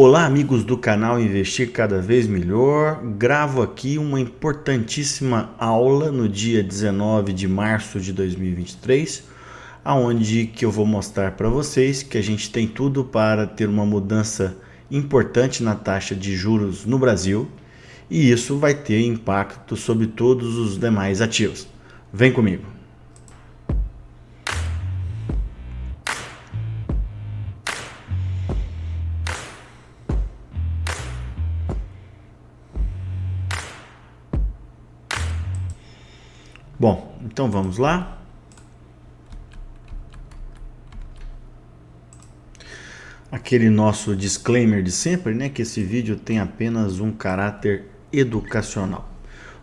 Olá, amigos do canal Investir Cada Vez Melhor. Gravo aqui uma importantíssima aula no dia 19 de março de 2023, aonde que eu vou mostrar para vocês que a gente tem tudo para ter uma mudança importante na taxa de juros no Brasil, e isso vai ter impacto sobre todos os demais ativos. Vem comigo. Bom, então vamos lá. Aquele nosso disclaimer de sempre, né? Que esse vídeo tem apenas um caráter educacional.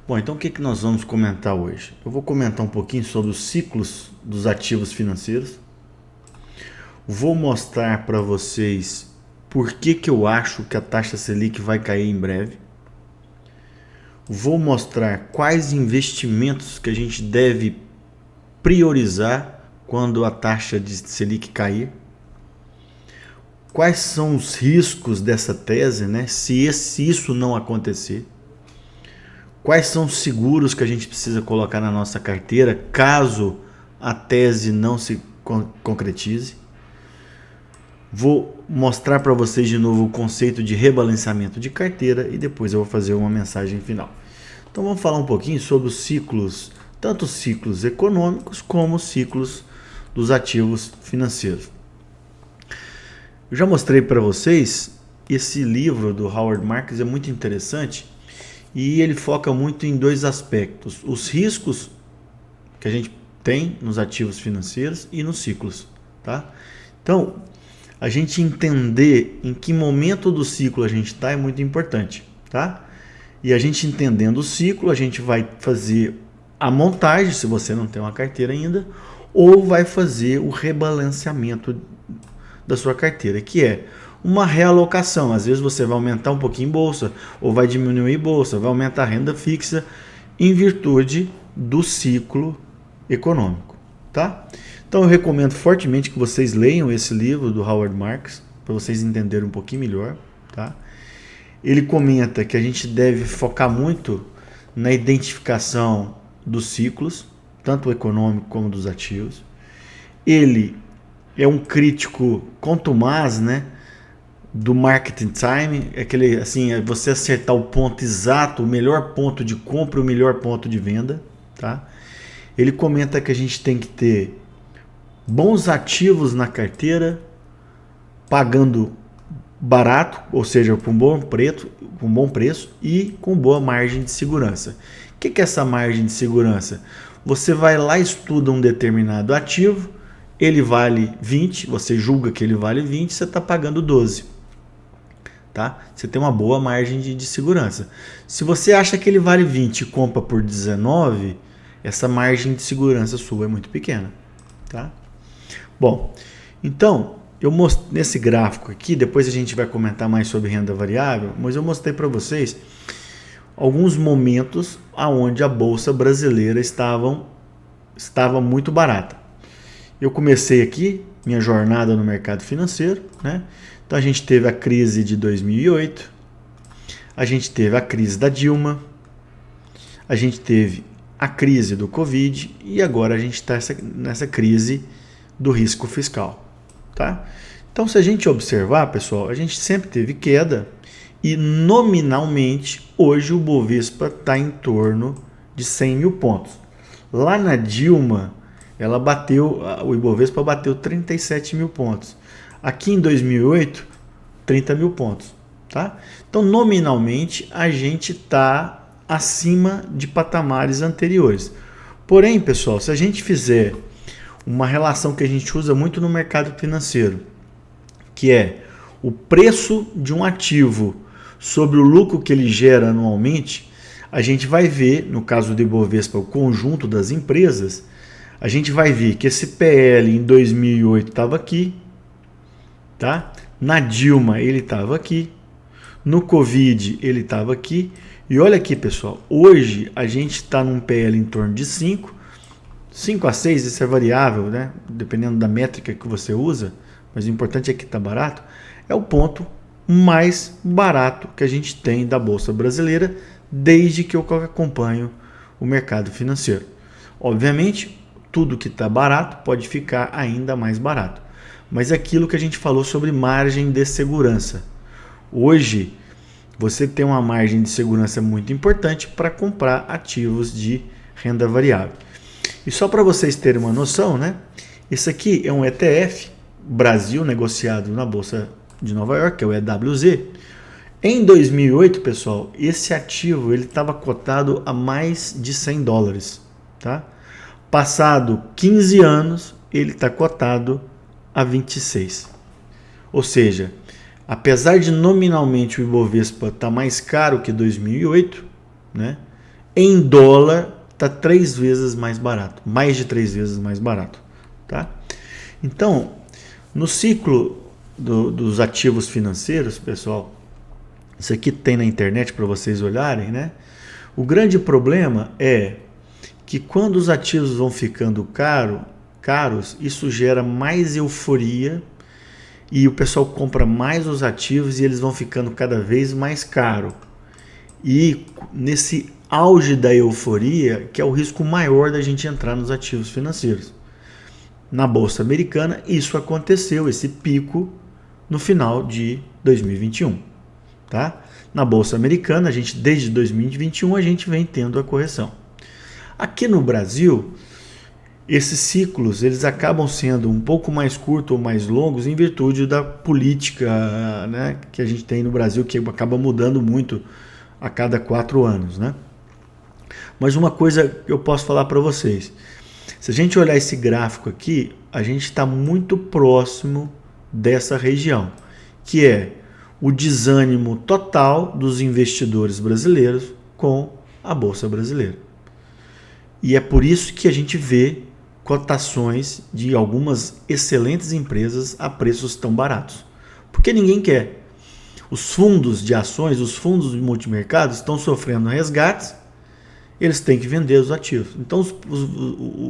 Bom, então o que nós vamos comentar hoje? Eu vou comentar um pouquinho sobre os ciclos dos ativos financeiros. Vou mostrar para vocês por que eu acho que a taxa Selic vai cair em breve. Vou mostrar quais investimentos que a gente deve priorizar quando a taxa de Selic cair. Quais são os riscos dessa tese, né? Se isso não acontecer. Quais são os seguros que a gente precisa colocar na nossa carteira caso a tese não se concretize. Vou mostrar para vocês de novo o conceito de rebalanceamento de carteira e depois eu vou fazer uma mensagem final. Então vamos falar um pouquinho sobre os ciclos, tanto os ciclos econômicos como os ciclos dos ativos financeiros. Eu já mostrei para vocês, esse livro do Howard Marks é muito interessante e ele foca muito em dois aspectos: os riscos que a gente tem nos ativos financeiros e nos ciclos, tá? Então, a gente entender em que momento do ciclo a gente está é muito importante, tá? E a gente entendendo o ciclo, a gente vai fazer a montagem, se você não tem uma carteira ainda, ou vai fazer o rebalanceamento da sua carteira, que é uma realocação. Às vezes você vai aumentar um pouquinho em bolsa, ou vai diminuir bolsa, vai aumentar a renda fixa, em virtude do ciclo econômico, tá? Então eu recomendo fortemente que vocês leiam esse livro do Howard Marks, para vocês entenderem um pouquinho melhor, tá? Ele comenta que a gente deve focar muito na identificação dos ciclos, tanto o econômico como dos ativos. Ele é um crítico contumaz, né, do marketing time, aquele assim, é você acertar o ponto exato, o melhor ponto de compra, o melhor ponto de venda, tá? Ele comenta que a gente tem que ter bons ativos na carteira, pagando barato, ou seja, com bom preço e com boa margem de segurança. O que é essa margem de segurança? Você vai lá e estuda um determinado ativo, ele vale 20, você julga que ele vale 20, você está pagando 12. Tá? Você tem uma boa margem de segurança. Se você acha que ele vale 20 e compra por 19, essa margem de segurança sua é muito pequena. Tá? Bom, então, eu mostrei nesse gráfico aqui, depois a gente vai comentar mais sobre renda variável, mas eu mostrei para vocês alguns momentos onde a Bolsa Brasileira estava muito barata. Eu comecei aqui minha jornada no mercado financeiro, né? Então a gente teve a crise de 2008, a gente teve a crise da Dilma, a gente teve a crise do Covid e agora a gente está nessa crise do risco fiscal. Tá? Então, se a gente observar, pessoal, a gente sempre teve queda e nominalmente hoje o Bovespa está em torno de 100 mil pontos. Lá na Dilma, o Ibovespa bateu 37 mil pontos. Aqui em 2008, 30 mil pontos. Tá? Então, nominalmente, a gente está acima de patamares anteriores. Porém, pessoal, se a gente fizer uma relação que a gente usa muito no mercado financeiro, que é o preço de um ativo sobre o lucro que ele gera anualmente, a gente vai ver, no caso do Ibovespa, o conjunto das empresas, a gente vai ver que esse PL em 2008 estava aqui, tá? Na Dilma ele estava aqui, no Covid ele estava aqui, e olha aqui, pessoal, hoje a gente está num PL em torno de 5 a 6, isso é variável, né? Dependendo da métrica que você usa, mas o importante é que está barato, é o ponto mais barato que a gente tem da Bolsa Brasileira desde que eu acompanho o mercado financeiro. Obviamente, tudo que está barato pode ficar ainda mais barato. Mas é aquilo que a gente falou sobre margem de segurança. Hoje, você tem uma margem de segurança muito importante para comprar ativos de renda variável. E só para vocês terem uma noção, né? Esse aqui é um ETF Brasil negociado na Bolsa de Nova York, que é o EWZ. Em 2008, pessoal, esse ativo ele estava cotado a mais de $100, tá? Passado 15 anos, ele está cotado a 26. Ou seja, apesar de nominalmente o Ibovespa estar mais caro que 2008, né? Em dólar está 3 vezes mais barato, mais de 3 vezes mais barato, tá? Então, no ciclo dos ativos financeiros, pessoal, isso aqui tem na internet para vocês olharem, né? O grande problema é que quando os ativos vão ficando caros, isso gera mais euforia e o pessoal compra mais os ativos e eles vão ficando cada vez mais caros. E nesse auge da euforia, que é o risco maior da gente entrar nos ativos financeiros. Na Bolsa Americana, isso aconteceu, esse pico, no final de 2021. Tá? Na Bolsa Americana, desde 2021, a gente vem tendo a correção. Aqui no Brasil, esses ciclos eles acabam sendo um pouco mais curtos ou mais longos em virtude da política, né, que a gente tem no Brasil, que acaba mudando muito a cada 4 anos. Né? Mas uma coisa que eu posso falar para vocês, se a gente olhar esse gráfico aqui, a gente está muito próximo dessa região, que é o desânimo total dos investidores brasileiros com a Bolsa Brasileira. E é por isso que a gente vê cotações de algumas excelentes empresas a preços tão baratos. Porque ninguém quer. Os fundos de ações, os fundos de multimercado estão sofrendo resgates, eles têm que vender os ativos. Então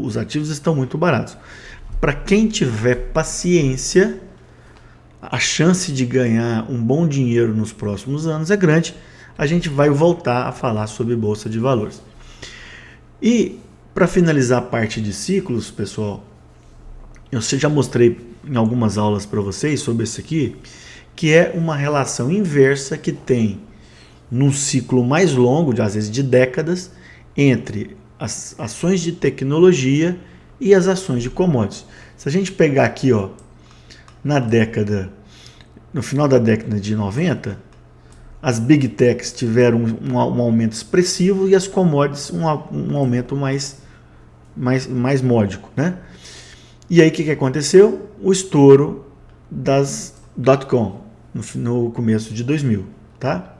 os ativos estão muito baratos. Para quem tiver paciência, a chance de ganhar um bom dinheiro nos próximos anos é grande. A gente vai voltar a falar sobre Bolsa de Valores. E para finalizar a parte de ciclos, pessoal, eu já mostrei em algumas aulas para vocês sobre isso aqui, que é uma relação inversa que tem num ciclo mais longo, às vezes de décadas, entre as ações de tecnologia e as ações de commodities. Se a gente pegar aqui, ó, no final da década de 90, as Big Techs tiveram um aumento expressivo e as commodities um aumento mais módico, né? E aí o que aconteceu? O estouro das .com no começo de 2000, tá?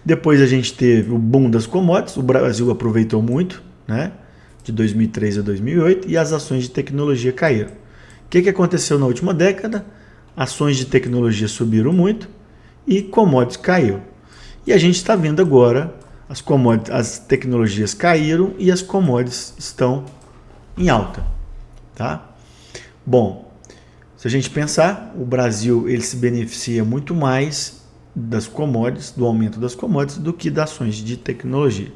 Depois a gente teve o boom das commodities, o Brasil aproveitou muito, né? De 2003 a 2008 e as ações de tecnologia caíram. O que aconteceu na última década? Ações de tecnologia subiram muito e commodities caiu. E a gente está vendo agora as tecnologias caíram e as commodities estão em alta, tá? Bom, se a gente pensar, o Brasil ele se beneficia muito mais das commodities, do aumento das commodities, do que das ações de tecnologia,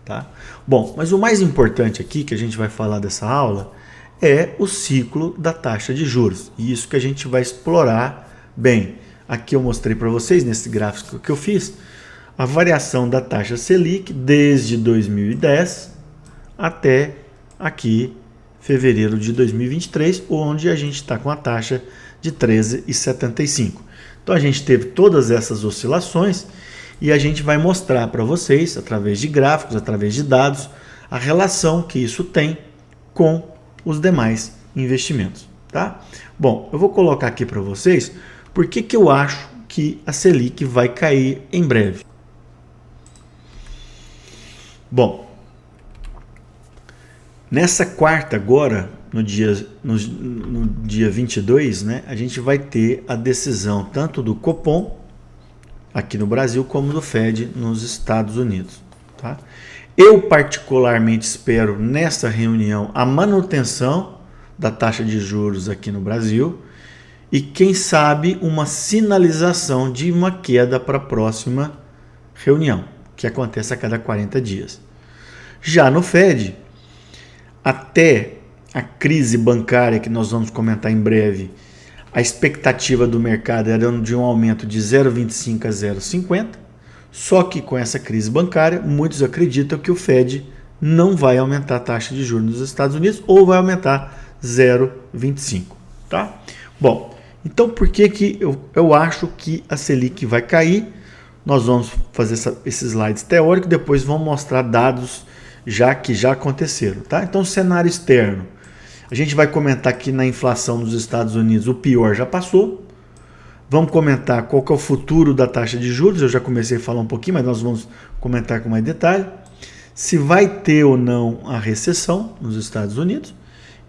tá? Bom, mas o mais importante aqui que a gente vai falar dessa aula é o ciclo da taxa de juros. E isso que a gente vai explorar bem. Aqui eu mostrei para vocês, nesse gráfico que eu fiz, a variação da taxa Selic desde 2010 até aqui, fevereiro de 2023, onde a gente está com a taxa de 13,75. Então a gente teve todas essas oscilações e a gente vai mostrar para vocês, através de gráficos, através de dados, a relação que isso tem com os demais investimentos, tá? Bom, eu vou colocar aqui para vocês por que eu acho que a Selic vai cair em breve. Bom, nessa quarta agora, no dia 22, né, a gente vai ter a decisão tanto do Copom aqui no Brasil como do Fed nos Estados Unidos, tá? Eu particularmente espero nessa reunião a manutenção da taxa de juros aqui no Brasil e, quem sabe, uma sinalização de uma queda para a próxima reunião, que acontece a cada 40 dias. Já no Fed, até a crise bancária, que nós vamos comentar em breve, a expectativa do mercado era de um aumento de 0,25 a 0,50, só que com essa crise bancária, muitos acreditam que o Fed não vai aumentar a taxa de juros nos Estados Unidos ou vai aumentar 0,25, tá? Bom, então por que eu acho que a Selic vai cair? Nós vamos fazer esses slides teóricos, depois vamos mostrar dados que já aconteceram, tá? Então, cenário externo. A gente vai comentar que na inflação nos Estados Unidos o pior já passou. Vamos comentar qual que é o futuro da taxa de juros. Eu já comecei a falar um pouquinho, mas nós vamos comentar com mais detalhe. Se vai ter ou não a recessão nos Estados Unidos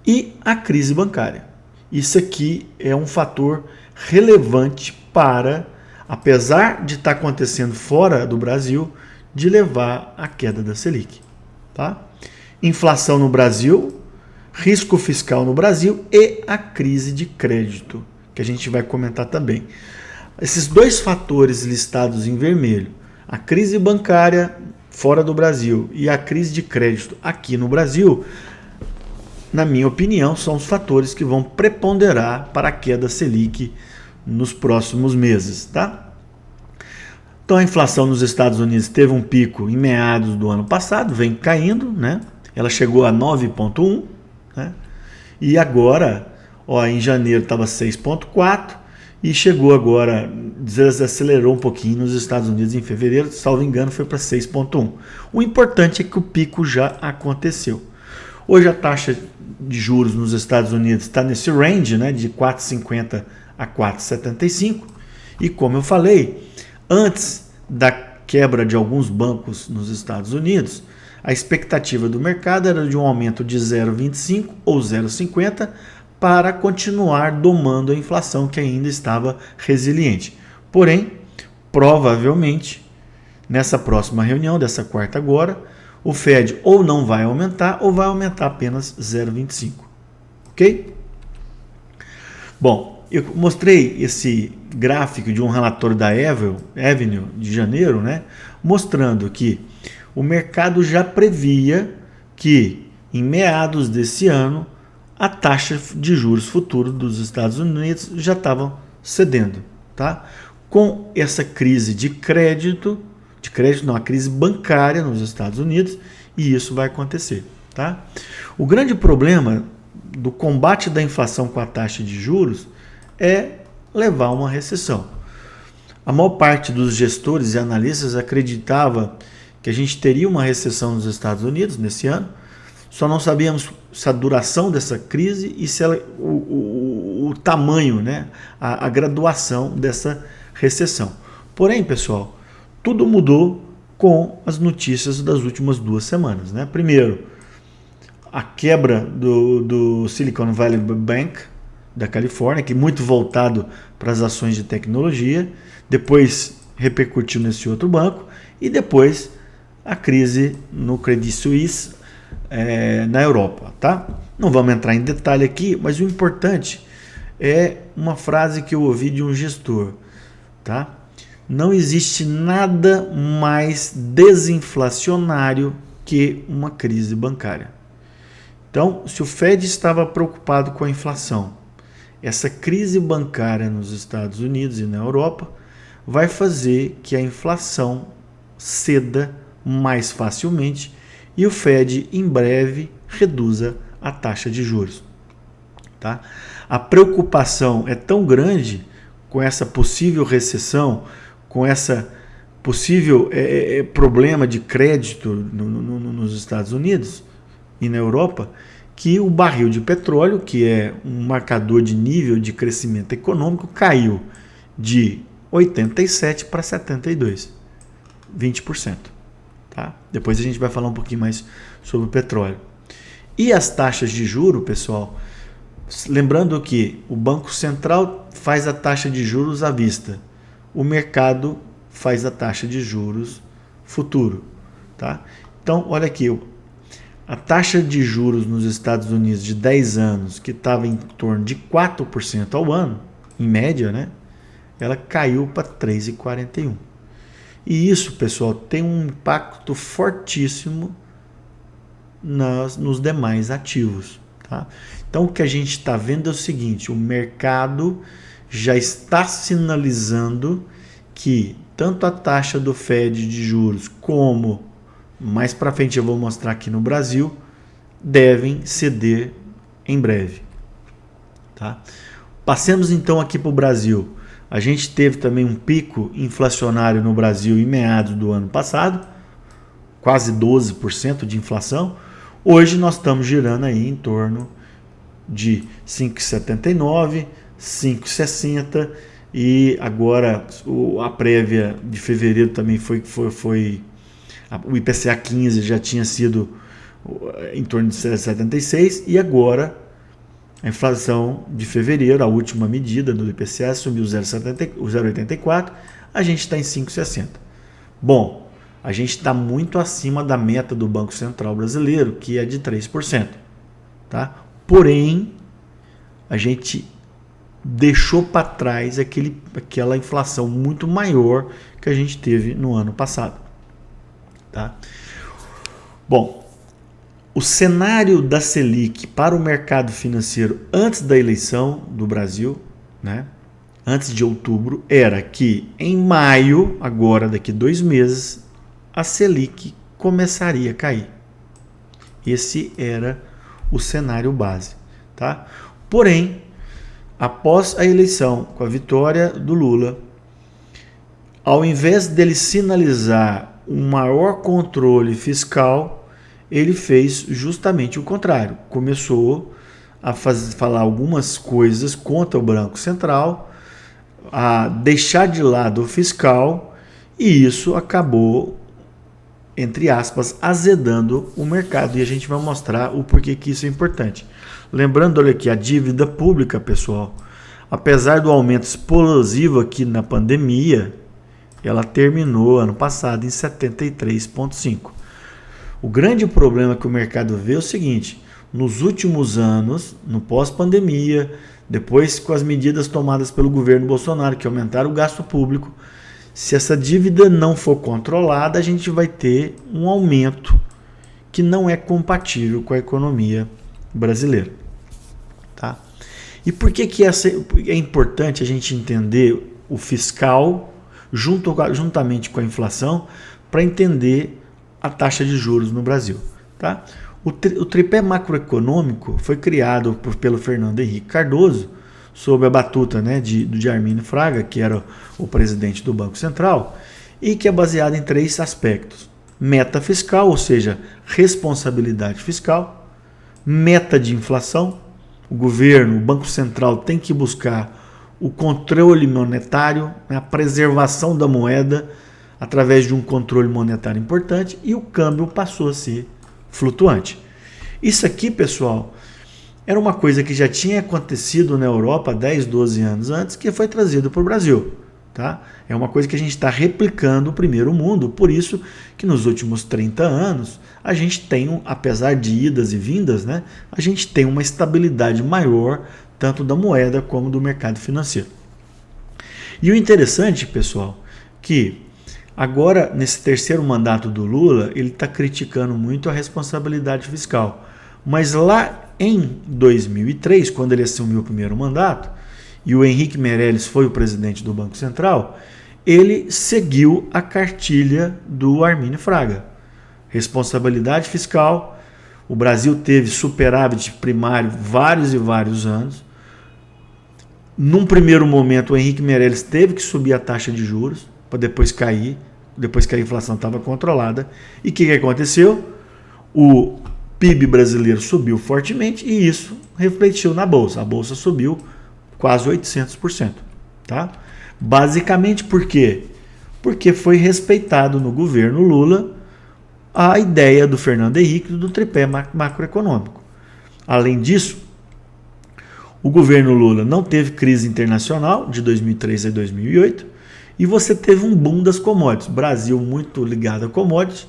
e a crise bancária. Isso aqui é um fator relevante para, apesar de estar acontecendo fora do Brasil, de levar à queda da Selic. Tá? Inflação no Brasil, risco fiscal no Brasil e a crise de crédito, que a gente vai comentar também. Esses dois fatores listados em vermelho, a crise bancária fora do Brasil e a crise de crédito aqui no Brasil, na minha opinião, são os fatores que vão preponderar para a queda Selic nos próximos meses, tá? Então a inflação nos Estados Unidos teve um pico em meados do ano passado, vem caindo, né? Ela chegou a 9,1, né? E agora, em janeiro estava 6,4 e chegou agora, desacelerou um pouquinho nos Estados Unidos em fevereiro, salvo engano, foi para 6,1. O importante é que o pico já aconteceu. Hoje a taxa de juros nos Estados Unidos está nesse range, né, de 4,50 a 4,75 e, como eu falei, antes da quebra de alguns bancos nos Estados Unidos, a expectativa do mercado era de um aumento de 0,25 ou 0,50 para continuar domando a inflação, que ainda estava resiliente. Porém, provavelmente, nessa próxima reunião, dessa quarta agora, o Fed ou não vai aumentar ou vai aumentar apenas 0,25. Ok? Bom, eu mostrei esse gráfico de um relatório da Avenue de janeiro, né, mostrando que o mercado já previa que em meados desse ano a taxa de juros futuro dos Estados Unidos já estava cedendo, tá? Com essa crise de crédito não, a crise bancária nos Estados Unidos, e isso vai acontecer, tá? O grande problema do combate da inflação com a taxa de juros é levar a uma recessão. A maior parte dos gestores e analistas acreditava que a gente teria uma recessão nos Estados Unidos nesse ano, só não sabíamos se a duração dessa crise e se ela, o tamanho, né, a graduação dessa recessão. Porém, pessoal, tudo mudou com as notícias das últimas 2 semanas, né? Primeiro, a quebra do Silicon Valley Bank da Califórnia, que é muito voltado para as ações de tecnologia, depois repercutiu nesse outro banco, e depois a crise no Credit Suisse na Europa, tá? Não vamos entrar em detalhe aqui, mas o importante é uma frase que eu ouvi de um gestor, tá? Não existe nada mais desinflacionário que uma crise bancária. Então, se o Fed estava preocupado com a inflação, essa crise bancária nos Estados Unidos e na Europa vai fazer que a inflação ceda mais facilmente e o Fed em breve reduza a taxa de juros. Tá? A preocupação é tão grande com essa possível recessão, com essa possível problema de crédito nos Estados Unidos e na Europa, que o barril de petróleo, que é um marcador de nível de crescimento econômico, caiu de 87 para 72, 20%. Tá? Depois a gente vai falar um pouquinho mais sobre o petróleo. E as taxas de juro, pessoal, lembrando que o Banco Central faz a taxa de juros à vista, o mercado faz a taxa de juros futuro. Tá? Então, olha aqui, a taxa de juros nos Estados Unidos de 10 anos, que estava em torno de 4% ao ano, em média, né, ela caiu para 3,41. E isso, pessoal, tem um impacto fortíssimo nos demais ativos. Tá? Então, o que a gente está vendo é o seguinte, o mercado já está sinalizando que tanto a taxa do Fed de juros como, mais para frente eu vou mostrar aqui no Brasil, devem ceder em breve. Tá? Passemos então aqui para o Brasil. A gente teve também um pico inflacionário no Brasil em meados do ano passado, quase 12% de inflação. Hoje nós estamos girando aí em torno de 5,79, 5,60 e agora a prévia de fevereiro também foi o IPCA 15 já tinha sido em torno de 0,76 e agora a inflação de fevereiro, a última medida do IPCA, subiu 0,84, a gente está em 5,60. Bom, a gente está muito acima da meta do Banco Central brasileiro, que é de 3%. Tá? Porém, a gente deixou para trás aquela inflação muito maior que a gente teve no ano passado. Tá? Bom, o cenário da Selic para o mercado financeiro antes da eleição do Brasil, né, antes de outubro, era que em maio, agora daqui 2 meses, a Selic começaria a cair. Esse era o cenário base. Tá? Porém, após a eleição, com a vitória do Lula, ao invés dele sinalizar um maior controle fiscal, ele fez justamente o contrário. Começou a falar algumas coisas contra o Banco Central, a deixar de lado o fiscal, e isso acabou, entre aspas, azedando o mercado. E a gente vai mostrar o porquê que isso é importante. Lembrando, olha aqui, a dívida pública, pessoal, apesar do aumento explosivo aqui na pandemia, ela terminou ano passado em 73,5%. O grande problema que o mercado vê é o seguinte, nos últimos anos, no pós-pandemia, depois com as medidas tomadas pelo governo Bolsonaro, que aumentaram o gasto público, se essa dívida não for controlada, a gente vai ter um aumento que não é compatível com a economia brasileira. Tá? E por que é importante a gente entender o fiscal juntamente com a inflação para entender a taxa de juros no Brasil. Tá? O tripé macroeconômico foi criado pelo Fernando Henrique Cardoso sob a batuta, né, de Arminio Fraga, que era o presidente do Banco Central, e que é baseado em 3 aspectos. Meta fiscal, ou seja, responsabilidade fiscal, meta de inflação, o governo, o Banco Central tem que buscar o controle monetário, a preservação da moeda através de um controle monetário importante, e o câmbio passou a ser flutuante. Isso aqui, pessoal, era uma coisa que já tinha acontecido na Europa 10, 12 anos antes, que foi trazido para o Brasil. Tá? É uma coisa que a gente está replicando o primeiro mundo, por isso que nos últimos 30 anos a gente tem, apesar de idas e vindas, né, a gente tem uma estabilidade maior, tanto da moeda como do mercado financeiro. E o interessante, pessoal, que agora, nesse terceiro mandato do Lula, ele está criticando muito a responsabilidade fiscal. Mas lá em 2003, quando ele assumiu o primeiro mandato, e o Henrique Meirelles foi o presidente do Banco Central, ele seguiu a cartilha do Arminio Fraga. Responsabilidade fiscal, o Brasil teve superávit primário vários e vários anos. Num primeiro momento, o Henrique Meirelles teve que subir a taxa de juros, para depois cair, depois que a inflação estava controlada. E o que aconteceu? O PIB brasileiro subiu fortemente e isso refletiu na Bolsa. A Bolsa subiu quase 800%. Tá? Basicamente por quê? Porque foi respeitado no governo Lula a ideia do Fernando Henrique do tripé macroeconômico. Além disso, o governo Lula não teve crise internacional de 2003 a 2008, e você teve um boom das commodities. Brasil muito ligado a commodities,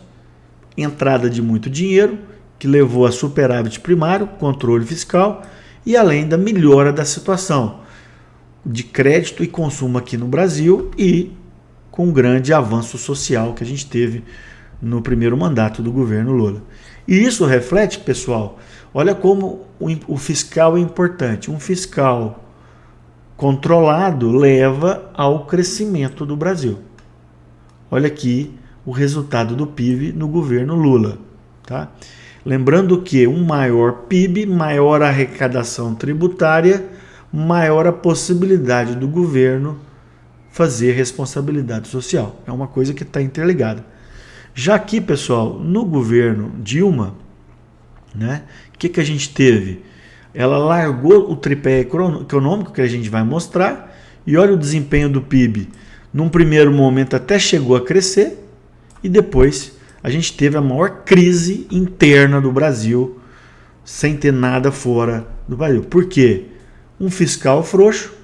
entrada de muito dinheiro, que levou a superávit primário, controle fiscal e além da melhora da situação. de crédito e consumo aqui no Brasil e com um grande avanço social que a gente teve no primeiro mandato do governo Lula. E isso reflete, pessoal, olha como o fiscal é importante. Um fiscal controlado leva ao crescimento do Brasil. Olha aqui o resultado do PIB no governo Lula. Tá? Lembrando que um maior PIB, maior arrecadação tributária, maior a possibilidade do governo fazer responsabilidade social. É uma coisa que está interligada. Já aqui, pessoal, no governo Dilma, né, o que a gente teve? Ela largou o tripé econômico que a gente vai mostrar e olha o desempenho do PIB. Num primeiro momento até chegou a crescer e depois a gente teve a maior crise interna do Brasil sem ter nada fora do Brasil. Por quê? Um fiscal frouxo,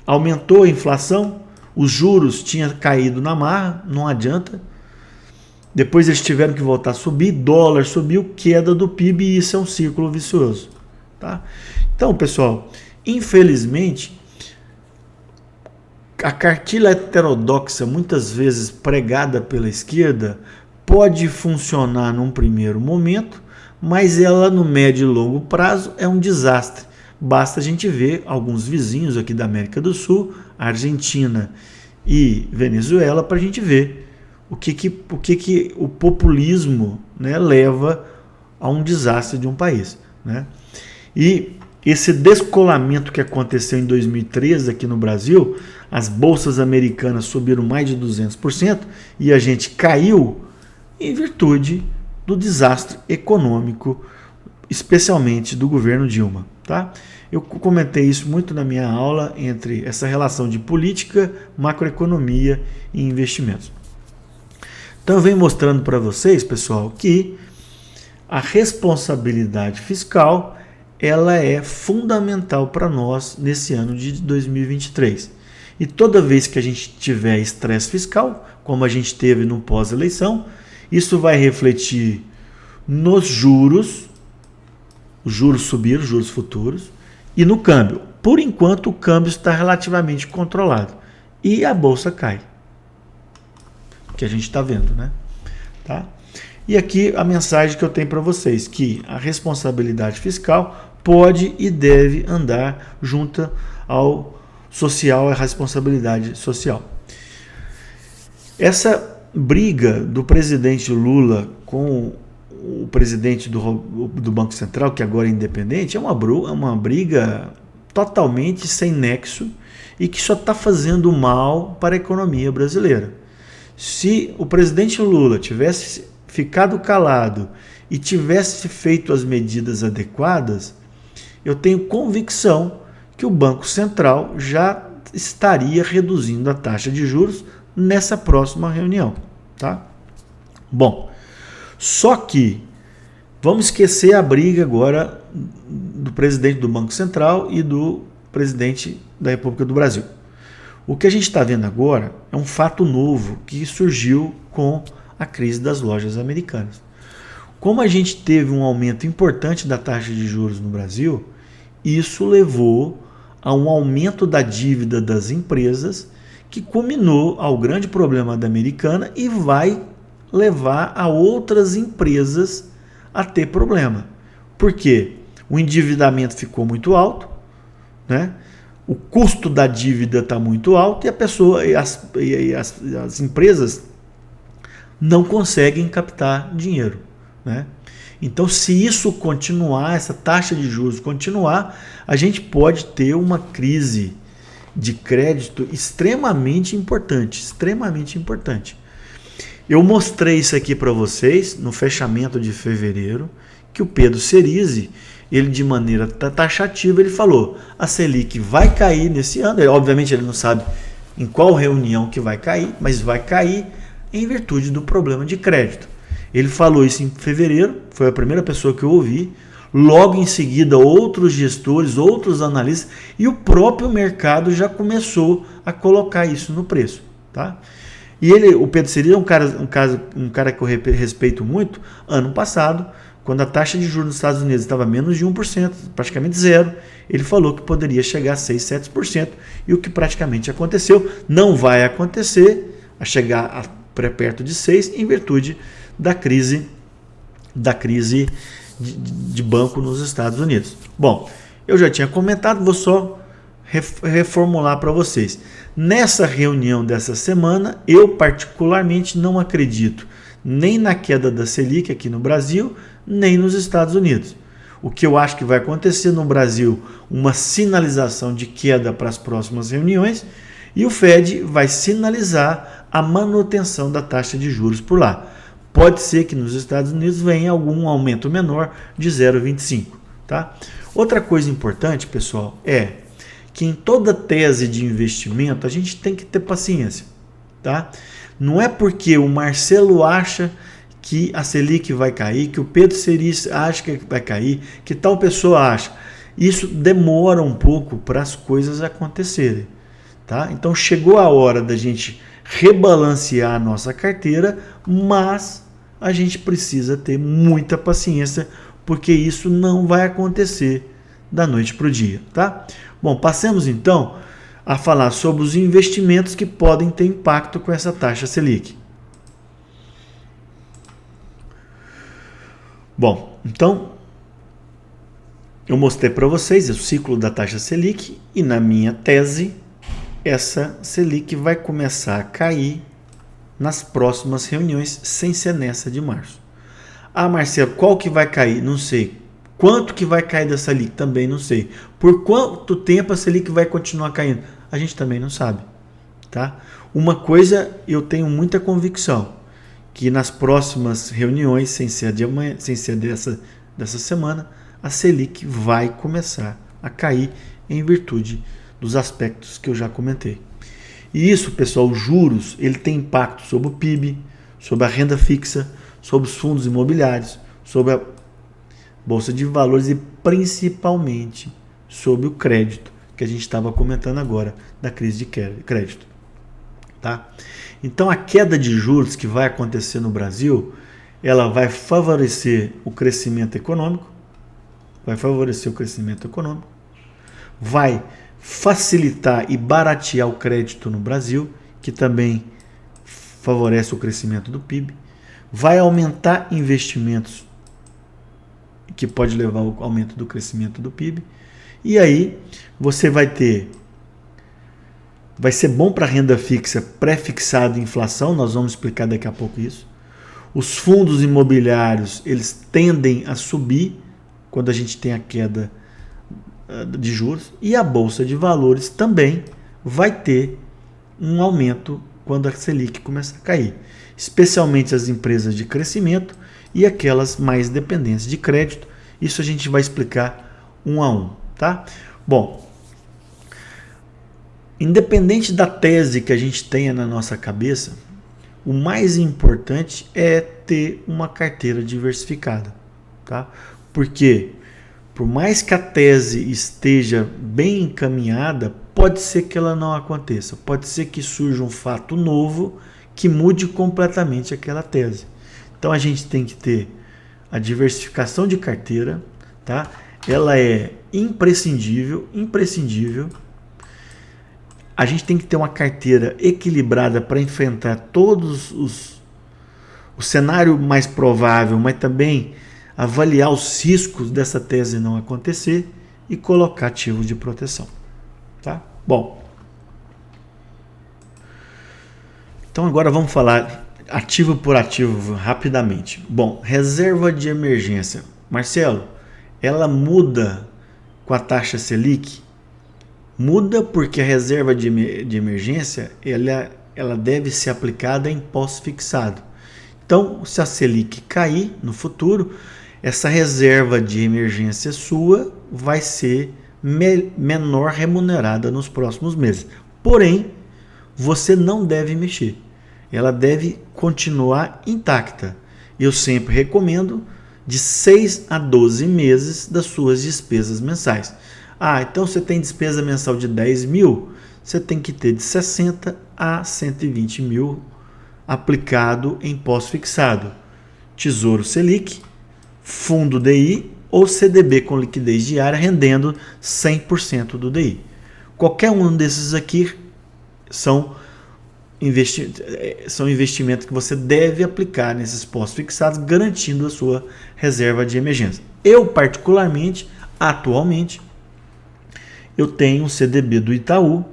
aumentou a inflação, os juros tinham caído na marra, não adianta. Depois eles tiveram que voltar a subir, dólar subiu, queda do PIB e isso é um círculo vicioso. Tá? Então, pessoal, infelizmente, a cartilha heterodoxa, muitas vezes pregada pela esquerda, pode funcionar num primeiro momento, mas ela no médio e longo prazo é um desastre. Basta a gente ver alguns vizinhos aqui da América do Sul, Argentina e Venezuela, para a gente ver o que o populismo, né, leva a um desastre de um país. Né? E esse descolamento que aconteceu em 2013 aqui no Brasil, as bolsas americanas subiram mais de 200% e a gente caiu em virtude do desastre econômico, especialmente do governo Dilma. Tá? Eu comentei isso muito na minha aula entre essa relação de política, macroeconomia e investimentos. Então eu venho mostrando para vocês, pessoal, que a responsabilidade fiscal ela é fundamental para nós nesse ano de 2023. E toda vez que a gente tiver estresse fiscal, como a gente teve no pós-eleição, isso vai refletir nos juros, os juros subiram, os juros futuros, e no câmbio. Por enquanto, o câmbio está relativamente controlado. E a bolsa cai. Que a gente está vendo, né? Tá? E aqui a mensagem que eu tenho para vocês, que a responsabilidade fiscal pode e deve andar junto ao social, à responsabilidade social. Essa briga do presidente Lula com o presidente do Banco Central, que agora é independente, é uma briga totalmente sem nexo e que só está fazendo mal para a economia brasileira. Se o presidente Lula tivesse ficado calado e tivesse feito as medidas adequadas, eu tenho convicção que o Banco Central já estaria reduzindo a taxa de juros nessa próxima reunião. Tá? Bom, só que vamos esquecer a briga agora do presidente do Banco Central e do presidente da República do Brasil. O que a gente está vendo agora é um fato novo que surgiu com a crise das lojas americanas. Como a gente teve um aumento importante da taxa de juros no Brasil, isso levou a um aumento da dívida das empresas que culminou ao grande problema da Americana e vai levar a outras empresas a ter problema. Por quê? O endividamento ficou muito alto, né? O custo da dívida está muito alto e as empresas não conseguem captar dinheiro. Né? Então, se isso continuar, essa taxa de juros continuar, a gente pode ter uma crise de crédito extremamente importante, extremamente importante. Eu mostrei isso aqui para vocês no fechamento de fevereiro, que o Pedro Cerise, ele de maneira taxativa, ele falou, a Selic vai cair nesse ano, obviamente ele não sabe em qual reunião que vai cair, mas vai cair em virtude do problema de crédito. Ele falou isso em fevereiro, foi a primeira pessoa que eu ouvi, logo em seguida outros gestores, outros analistas e o próprio mercado já começou a colocar isso no preço. Tá? E o Pedro Cerise é um cara que eu respeito muito. Ano passado, quando a taxa de juros nos Estados Unidos estava menos de 1%, praticamente zero, ele falou que poderia chegar a 6, 7%, e o que praticamente aconteceu. Não vai acontecer a chegar a perto de 6%, em virtude da crise de banco nos Estados Unidos. Bom, eu já tinha comentado, vou só reformular para vocês. Nessa reunião dessa semana, eu particularmente não acredito nem na queda da Selic aqui no Brasil, nem nos Estados Unidos. O que eu acho que vai acontecer no Brasil, uma sinalização de queda para as próximas reuniões, e o Fed vai sinalizar a manutenção da taxa de juros por lá. Pode ser que nos Estados Unidos venha algum aumento menor de 0,25, tá? Outra coisa importante, pessoal, é que em toda tese de investimento a gente tem que ter paciência, tá? Não é porque o Marcelo acha que a Selic vai cair, que o Pedro Ceris acha que vai cair, que tal pessoa acha. Isso demora um pouco para as coisas acontecerem, tá? Então chegou a hora da gente rebalancear a nossa carteira, mas a gente precisa ter muita paciência, porque isso não vai acontecer da noite para o dia, tá? Bom, passemos então a falar sobre os investimentos que podem ter impacto com essa taxa Selic. Bom, então eu mostrei para vocês o ciclo da taxa Selic e na minha tese essa Selic vai começar a cair nas próximas reuniões sem ser nessa de março. Ah, Marcelo, qual que vai cair? Não sei. Quanto que vai cair da Selic? Também não sei. Por quanto tempo a Selic vai continuar caindo? A gente também não sabe, tá? Uma coisa eu tenho muita convicção, que nas próximas reuniões, sem ser de amanhã, sem ser dessa semana, a Selic vai começar a cair em virtude dos aspectos que eu já comentei. E isso, pessoal, os juros, ele tem impacto sobre o PIB, sobre a renda fixa, sobre os fundos imobiliários, sobre a Bolsa de Valores e principalmente sobre o crédito, que a gente estava comentando agora, da crise de crédito. Tá? Então a queda de juros que vai acontecer no Brasil, ela vai favorecer o crescimento econômico, vai facilitar e baratear o crédito no Brasil, que também favorece o crescimento do PIB, vai aumentar investimentos, que pode levar ao aumento do crescimento do PIB, e aí você vai ser bom para a renda fixa pré-fixada em inflação, nós vamos explicar daqui a pouco isso. Os fundos imobiliários, eles tendem a subir quando a gente tem a queda de juros, e a Bolsa de Valores também vai ter um aumento quando a Selic começar a cair, especialmente as empresas de crescimento e aquelas mais dependentes de crédito. Isso a gente vai explicar um a um, tá? Bom, independente da tese que a gente tenha na nossa cabeça, o mais importante é ter uma carteira diversificada, tá? Porque por mais que a tese esteja bem encaminhada, pode ser que ela não aconteça, pode ser que surja um fato novo que mude completamente aquela tese. Então a gente tem que ter a diversificação de carteira, tá? Ela é imprescindível. A gente tem que ter uma carteira equilibrada para enfrentar todos o cenário mais provável, mas também avaliar os riscos dessa tese não acontecer e colocar ativos de proteção, tá? Bom, então agora vamos falar ativo por ativo rapidamente. Bom, reserva de emergência. Marcelo, ela muda com a taxa Selic? Muda porque a reserva de emergência ela deve ser aplicada em pós-fixado. Então, se a Selic cair no futuro, essa reserva de emergência sua vai ser menor remunerada nos próximos meses. Porém, você não deve mexer. Ela deve continuar intacta. Eu sempre recomendo de 6 a 12 meses das suas despesas mensais. Ah, então você tem despesa mensal de 10 mil, você tem que ter de 60 a 120 mil aplicado em pós-fixado. Tesouro Selic, fundo DI ou CDB com liquidez diária rendendo 100% do DI. Qualquer um desses aqui são investimentos que você deve aplicar nesses postos fixados, garantindo a sua reserva de emergência. Eu, particularmente, atualmente, eu tenho um CDB do Itaú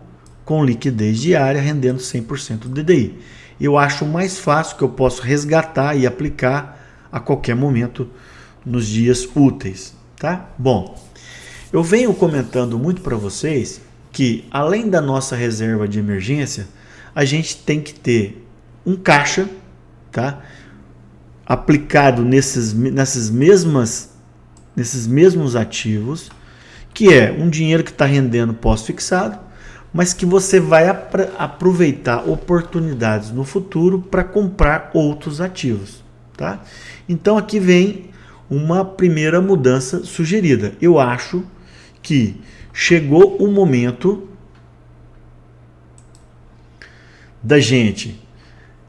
com liquidez diária rendendo 100% do DI. Eu acho mais fácil, que eu posso resgatar e aplicar a qualquer momento nos dias úteis, tá? Bom, eu venho comentando muito para vocês que, além da nossa reserva de emergência, a gente tem que ter um caixa, tá? Aplicado nesses mesmos ativos, que é um dinheiro que está rendendo pós-fixado, mas que você vai aproveitar oportunidades no futuro para comprar outros ativos, tá? Então aqui vem uma primeira mudança sugerida. Eu acho que chegou o momento da gente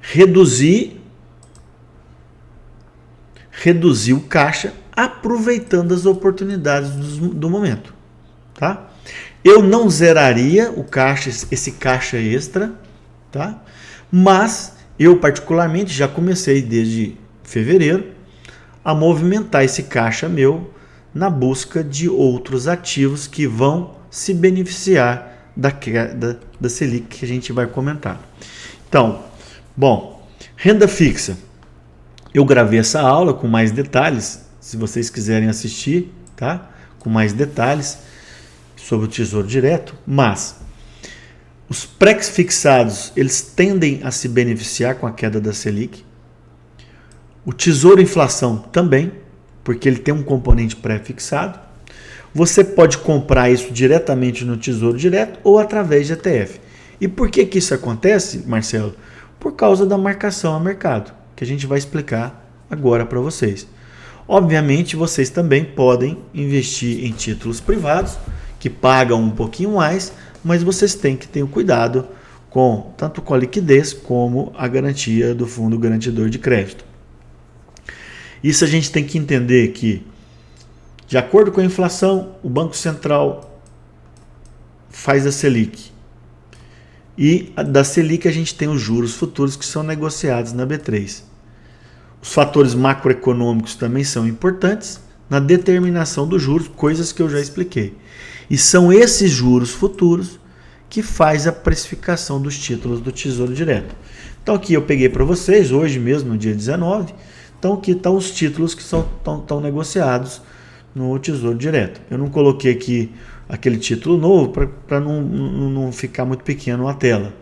reduzir o caixa, aproveitando as oportunidades do momento, tá? Eu não zeraria o caixa, esse caixa extra, tá? Mas eu particularmente já comecei desde fevereiro a movimentar esse caixa meu na busca de outros ativos que vão se beneficiar da queda da Selic que a gente vai comentar. Então, bom, renda fixa. Eu gravei essa aula com mais detalhes, se vocês quiserem assistir, tá? Com mais detalhes sobre o Tesouro Direto, mas os pré-fixados, eles tendem a se beneficiar com a queda da Selic. O Tesouro Inflação também, porque ele tem um componente pré-fixado. Você pode comprar isso diretamente no Tesouro Direto ou através de ETF. E por que isso acontece, Marcelo? Por causa da marcação a mercado, que a gente vai explicar agora para vocês. Obviamente, vocês também podem investir em títulos privados, que pagam um pouquinho mais, mas vocês têm que ter um cuidado tanto com a liquidez como a garantia do fundo garantidor de crédito. Isso a gente tem que entender que, de acordo com a inflação, o Banco Central faz a Selic. E da Selic a gente tem os juros futuros que são negociados na B3. Os fatores macroeconômicos também são importantes na determinação dos juros, coisas que eu já expliquei. E são esses juros futuros que faz a precificação dos títulos do Tesouro Direto. Então aqui eu peguei para vocês, hoje mesmo, no dia 19, então aqui estão os títulos que estão negociados no Tesouro Direto. Eu não coloquei aqui aquele título novo para não ficar muito pequeno a tela.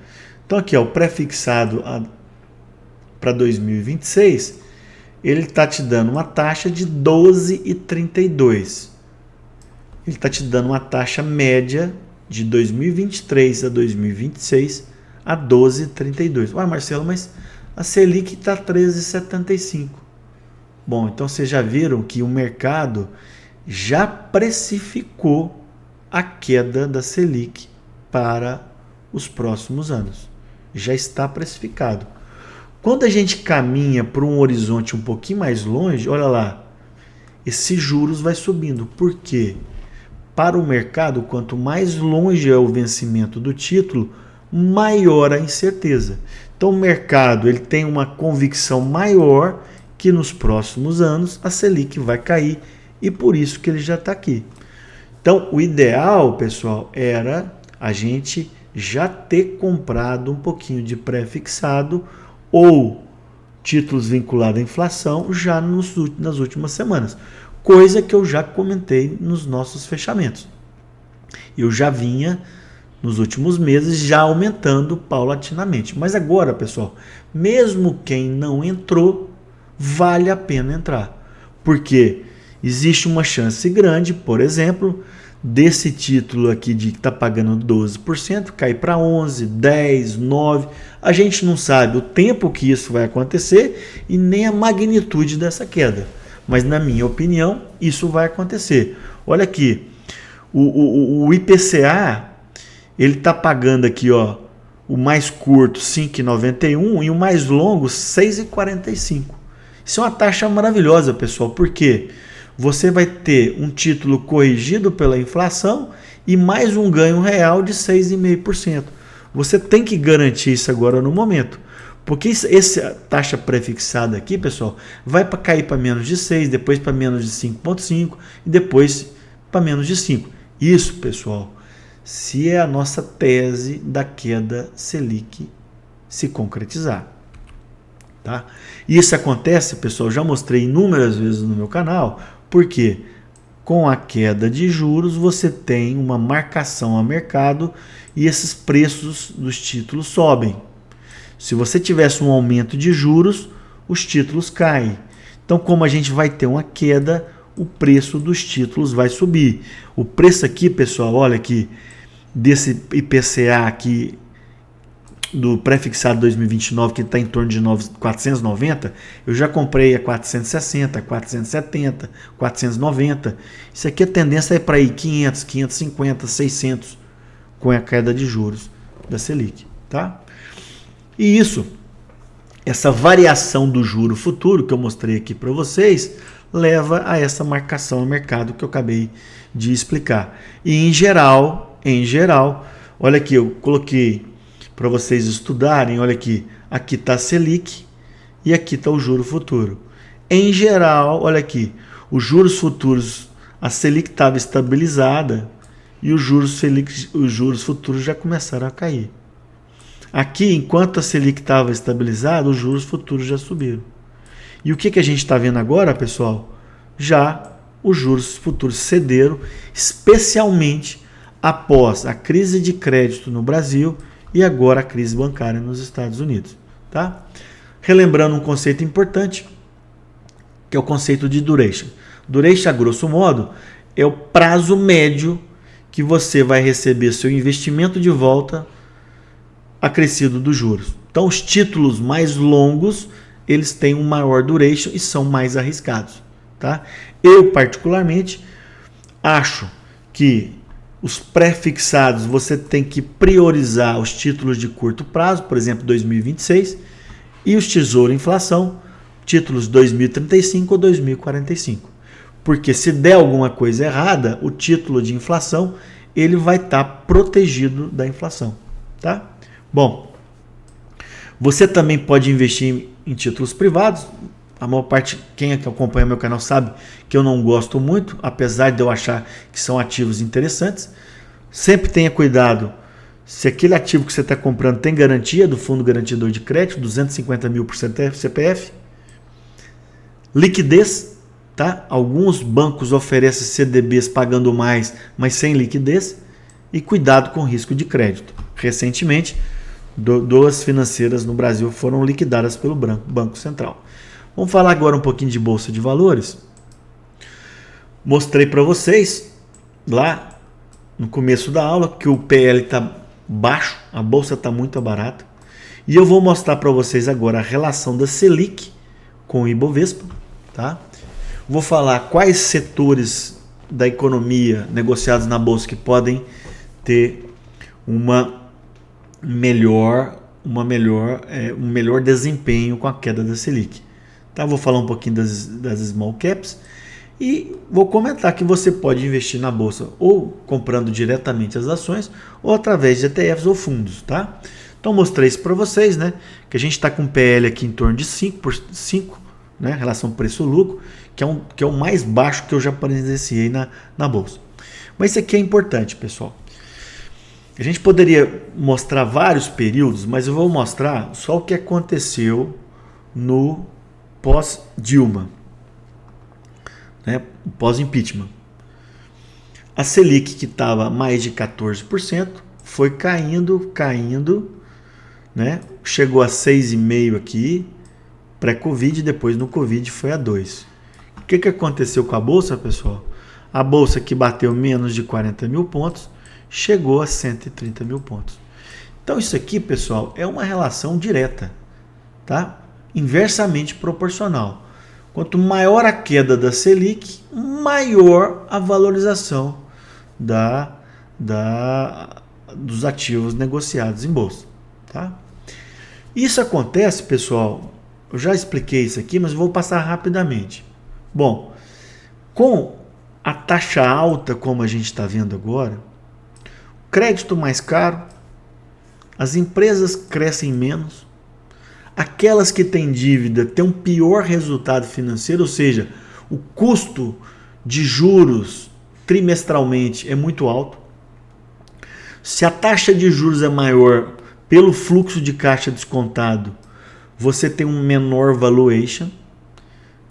Então aqui, ó, o pré-fixado para 2026, ele está te dando uma taxa de 12,32. Ele está te dando uma taxa média de 2023 a 2026 a 12,32. Ué, Marcelo, mas a Selic está 13,75. Bom, então vocês já viram que o mercado já precificou a queda da Selic para os próximos anos. Já está precificado. Quando a gente caminha para um horizonte um pouquinho mais longe, olha lá, esses juros vai subindo. Por quê? Para o mercado, quanto mais longe é o vencimento do título, maior a incerteza. Então o mercado ele tem uma convicção maior que nos próximos anos a Selic vai cair e por isso que ele já está aqui. Então o ideal, pessoal, era a gente já ter comprado um pouquinho de pré-fixado ou títulos vinculados à inflação já nas últimas semanas. Coisa que eu já comentei nos nossos fechamentos. Eu já vinha nos últimos meses já aumentando paulatinamente. Mas agora, pessoal, mesmo quem não entrou, vale a pena entrar. Porque existe uma chance grande, por exemplo, desse título aqui que está pagando 12%, cair para 11%, 10%, 9%. A gente não sabe o tempo que isso vai acontecer e nem a magnitude dessa queda. Mas, na minha opinião, isso vai acontecer. Olha aqui, o IPCA, ele está pagando aqui, ó, o mais curto 5,91 e o mais longo 6,45. Isso é uma taxa maravilhosa, pessoal, porque você vai ter um título corrigido pela inflação e mais um ganho real de 6,5%. Você tem que garantir isso agora no momento. Porque essa taxa prefixada aqui, pessoal, vai para cair para menos de 6, depois para menos de 5,5 e depois para menos de 5. Isso, pessoal, se é a nossa tese da queda Selic se concretizar. Tá? Isso acontece, pessoal, já mostrei inúmeras vezes no meu canal, porque com a queda de juros você tem uma marcação a mercado e esses preços dos títulos sobem. Se você tivesse um aumento de juros, os títulos caem. Então, como a gente vai ter uma queda, o preço dos títulos vai subir. O preço aqui, pessoal, olha aqui, desse IPCA aqui, do pré-fixado 2029, que está em torno de 490, eu já comprei a 460, 470, 490. Isso aqui a tendência é para ir 500, 550, 600 com a queda de juros da Selic, tá? E isso, essa variação do juro futuro que eu mostrei aqui para vocês, leva a essa marcação a mercado que eu acabei de explicar. E em geral, olha aqui, eu coloquei para vocês estudarem, olha aqui está a Selic e aqui está o juro futuro. Em geral, olha aqui, os juros futuros, a Selic estava estabilizada e os juros futuros já começaram a cair. Aqui, enquanto a Selic estava estabilizada, os juros futuros já subiram. E o que a gente está vendo agora, pessoal? Já os juros futuros cederam, especialmente após a crise de crédito no Brasil e agora a crise bancária nos Estados Unidos. Tá? Relembrando um conceito importante, que é o conceito de duration. Duration, a grosso modo, é o prazo médio que você vai receber seu investimento de volta acrescido dos juros. Então, os títulos mais longos, eles têm um maior duration e são mais arriscados. Tá? Eu, particularmente, acho que os pré-fixados você tem que priorizar os títulos de curto prazo, por exemplo, 2026, e os tesouro inflação, títulos 2035 ou 2045. Porque se der alguma coisa errada, o título de inflação ele vai estar protegido da inflação. Tá? Bom, você também pode investir em títulos privados. A maior parte, quem acompanha meu canal sabe que eu não gosto muito, apesar de eu achar que são ativos interessantes. Sempre tenha cuidado se aquele ativo que você está comprando tem garantia do Fundo Garantidor de Crédito, 250 mil por CPF. Liquidez, tá? Alguns bancos oferecem CDBs pagando mais, mas sem liquidez. E cuidado com risco de crédito. Recentemente, duas financeiras no Brasil foram liquidadas pelo Banco Central. Vamos falar agora um pouquinho de Bolsa de Valores. Mostrei para vocês lá no começo da aula que o PL está baixo, a Bolsa está muito barata. E eu vou mostrar para vocês agora a relação da Selic com o Ibovespa. Tá? Vou falar quais setores da economia negociados na Bolsa que podem ter um melhor desempenho com a queda da Selic. Tá? Vou falar um pouquinho das small caps e vou comentar que você pode investir na bolsa ou comprando diretamente as ações ou através de ETFs ou fundos. Tá? Então mostrei isso para vocês, né? Que a gente está com um PL aqui em torno de 5, né? Relação preço-lucro, que é o mais baixo que eu já presenciei na bolsa. Mas isso aqui é importante, pessoal. A gente poderia mostrar vários períodos, mas eu vou mostrar só o que aconteceu no pós-Dilma, né? Pós-impeachment. A Selic, que estava mais de 14%, foi caindo, né? Chegou a 6,5% aqui, pré-Covid, depois no Covid foi a 2%. O que aconteceu com a Bolsa, pessoal? A Bolsa que bateu menos de 40 mil pontos, chegou a 130 mil pontos. Então isso aqui, pessoal, é uma relação direta, tá? Inversamente proporcional. Quanto maior a queda da Selic, maior a valorização dos ativos negociados em bolsa. Tá? Isso acontece, pessoal, eu já expliquei isso aqui, mas vou passar rapidamente. Bom, com a taxa alta, como a gente está vendo agora, crédito mais caro, as empresas crescem menos, aquelas que têm dívida têm um pior resultado financeiro, ou seja, o custo de juros trimestralmente é muito alto. Se a taxa de juros é maior pelo fluxo de caixa descontado, você tem um menor valuation.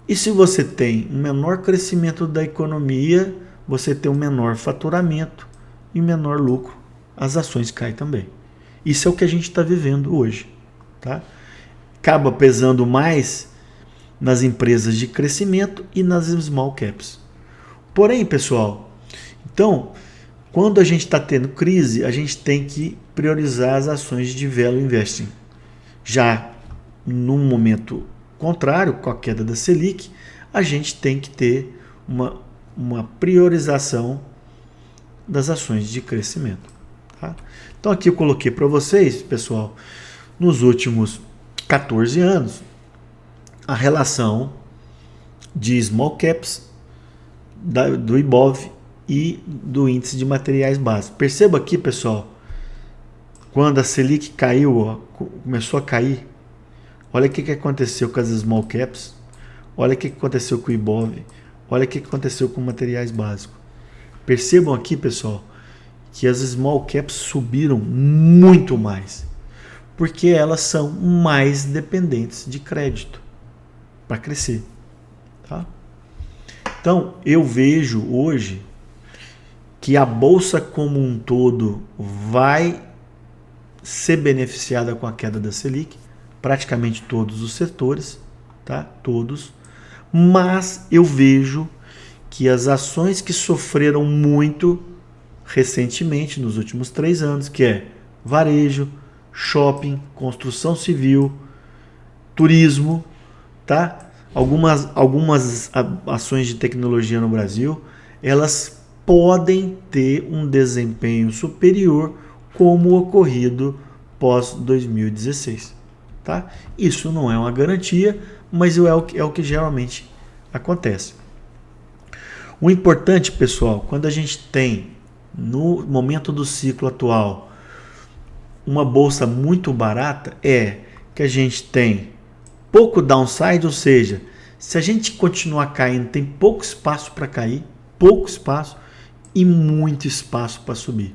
E se você tem um menor crescimento da economia, você tem um menor faturamento e menor lucro. As ações caem também. Isso é o que a gente está vivendo hoje. Tá? Acaba pesando mais nas empresas de crescimento e nas small caps. Porém, pessoal, então, quando a gente está tendo crise, a gente tem que priorizar as ações de value investing. Já num momento contrário, com a queda da Selic, a gente tem que ter uma priorização das ações de crescimento. Tá? Então aqui eu coloquei para vocês, pessoal, nos últimos 14 anos, a relação de small caps do IBOV e do índice de materiais básicos. Perceba aqui, pessoal, quando a Selic caiu, ó, começou a cair, olha o que aconteceu com as small caps, olha o que aconteceu com o IBOV, olha o que aconteceu com materiais básicos. Percebam aqui, pessoal, que as small caps subiram muito mais, porque elas são mais dependentes de crédito para crescer. Tá? Então, eu vejo hoje que a bolsa como um todo vai ser beneficiada com a queda da Selic, praticamente todos os setores, tá? Todos. Mas eu vejo que as ações que sofreram muito recentemente, nos últimos 3 anos, que é varejo, shopping, construção civil, turismo, tá? Algumas ações de tecnologia no Brasil, elas podem ter um desempenho superior como ocorrido pós 2016. Tá? Isso não é uma garantia, mas é o que geralmente acontece. O importante, pessoal, quando a gente tem, no momento do ciclo atual, uma bolsa muito barata, é que a gente tem pouco downside, ou seja, se a gente continuar caindo, tem pouco espaço para cair, pouco espaço e muito espaço para subir.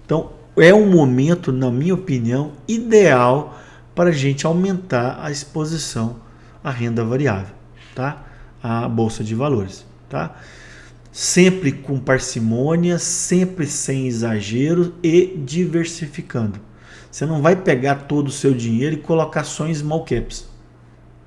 Então, é um momento, na minha opinião, ideal para a gente aumentar a exposição à renda variável, tá? À bolsa de valores, tá? Sempre com parcimônia, sempre sem exagero e diversificando. Você não vai pegar todo o seu dinheiro e colocar só em small caps,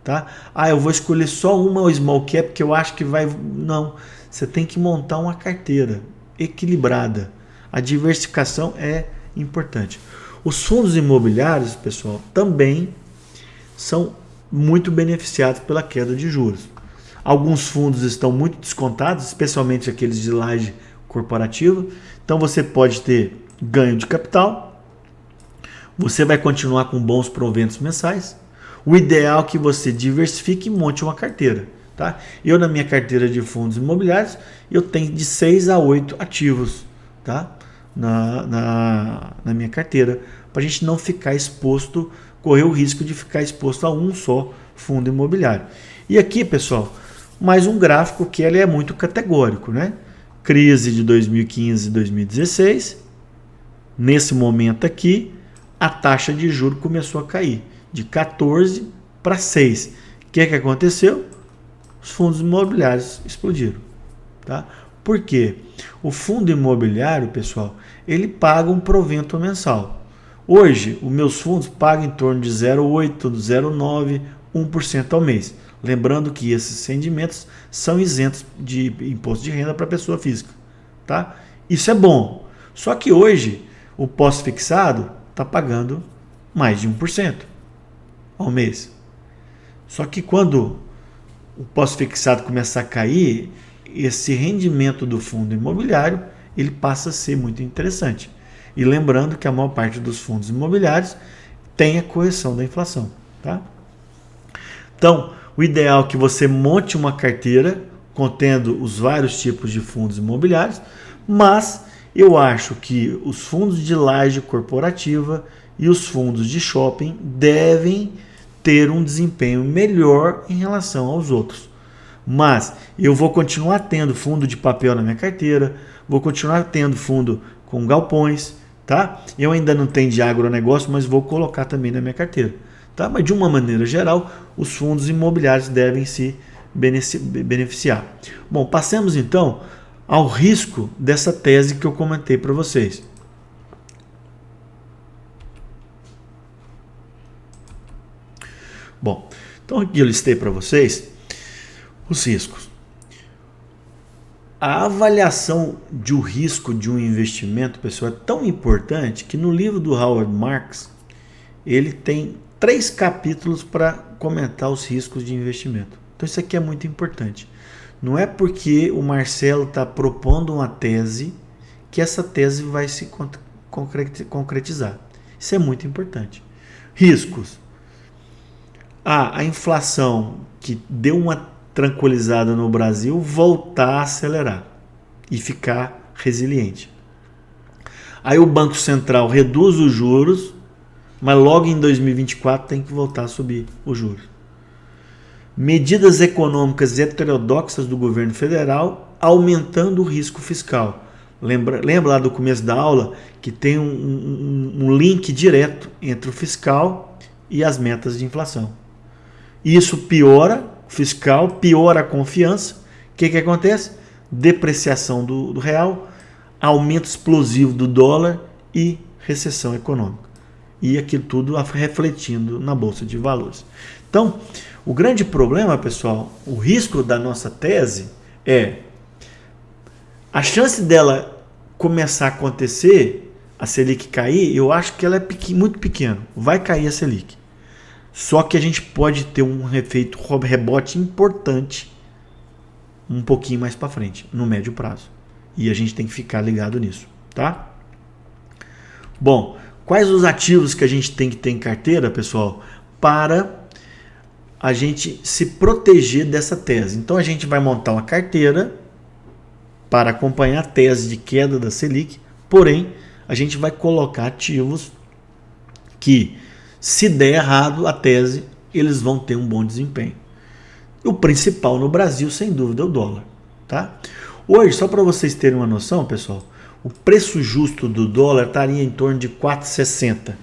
tá? Ah, eu vou escolher só uma small cap que eu acho que vai... Não, você tem que montar uma carteira equilibrada. A diversificação é importante. Os fundos imobiliários, pessoal, também são muito beneficiados pela queda de juros. Alguns fundos estão muito descontados, especialmente aqueles de laje corporativa. Então você pode ter ganho de capital. Você vai continuar com bons proventos mensais. O ideal é que você diversifique e monte uma carteira. Tá? Eu, na minha carteira de fundos imobiliários, eu tenho de 6 a 8 ativos, tá? na minha carteira, para a gente não ficar exposto, correr o risco de ficar exposto a um só fundo imobiliário. E aqui, pessoal, mais um gráfico que ele é muito categórico, né? Crise de 2015 e 2016. Nesse momento aqui, a taxa de juros começou a cair de 14 para 6. O que aconteceu? Os fundos imobiliários explodiram. Tá? Por quê? O fundo imobiliário, pessoal, ele paga um provento mensal. Hoje, os meus fundos pagam em torno de 0,8%, 0,9%, 1% ao mês. Lembrando que esses rendimentos são isentos de imposto de renda para a pessoa física. Tá? Isso é bom. Só que hoje, o pós-fixado está pagando mais de 1% ao mês. Só que quando o pós-fixado começar a cair, esse rendimento do fundo imobiliário ele passa a ser muito interessante. E lembrando que a maior parte dos fundos imobiliários tem a correção da inflação. Tá? Então, o ideal é que você monte uma carteira contendo os vários tipos de fundos imobiliários, mas eu acho que os fundos de laje corporativa e os fundos de shopping devem ter um desempenho melhor em relação aos outros. Mas eu vou continuar tendo fundo de papel na minha carteira, vou continuar tendo fundo com galpões, tá? Eu ainda não tenho de agronegócio, mas vou colocar também na minha carteira, tá? Mas de uma maneira geral, os fundos imobiliários devem se beneficiar. Bom, passemos então ao risco dessa tese que eu comentei para vocês. Bom, então aqui eu listei para vocês os riscos. A avaliação de um risco de um investimento, pessoal, é tão importante que no livro do Howard Marks, ele tem 3 capítulos para comentar os riscos de investimento. Então isso aqui é muito importante. Não é porque o Marcelo está propondo uma tese que essa tese vai se concretizar. Isso é muito importante. Riscos. A inflação que deu uma tranquilizada no Brasil voltar a acelerar e ficar resiliente. Aí o Banco Central reduz os juros, mas logo em 2024 tem que voltar a subir os juros. Medidas econômicas heterodoxas do governo federal aumentando o risco fiscal. Lembra lá do começo da aula que tem um link direto entre o fiscal e as metas de inflação. Isso piora o fiscal, piora a confiança. O que acontece? Depreciação do real, aumento explosivo do dólar e recessão econômica. E aquilo tudo refletindo na Bolsa de Valores. Então, o grande problema, pessoal, o risco da nossa tese é a chance dela começar a acontecer, a Selic cair, eu acho que ela é muito pequena. Vai cair a Selic. Só que a gente pode ter um efeito rebote importante um pouquinho mais para frente, no médio prazo. E a gente tem que ficar ligado nisso, tá? Bom, quais os ativos que a gente tem que ter em carteira, pessoal, para a gente se proteger dessa tese? Então a gente vai montar uma carteira para acompanhar a tese de queda da Selic, porém a gente vai colocar ativos que, se der errado a tese, eles vão ter um bom desempenho. O principal no Brasil, sem dúvida, é o dólar, tá? Hoje, só para vocês terem uma noção, pessoal, o preço justo do dólar estaria em torno de 4,60,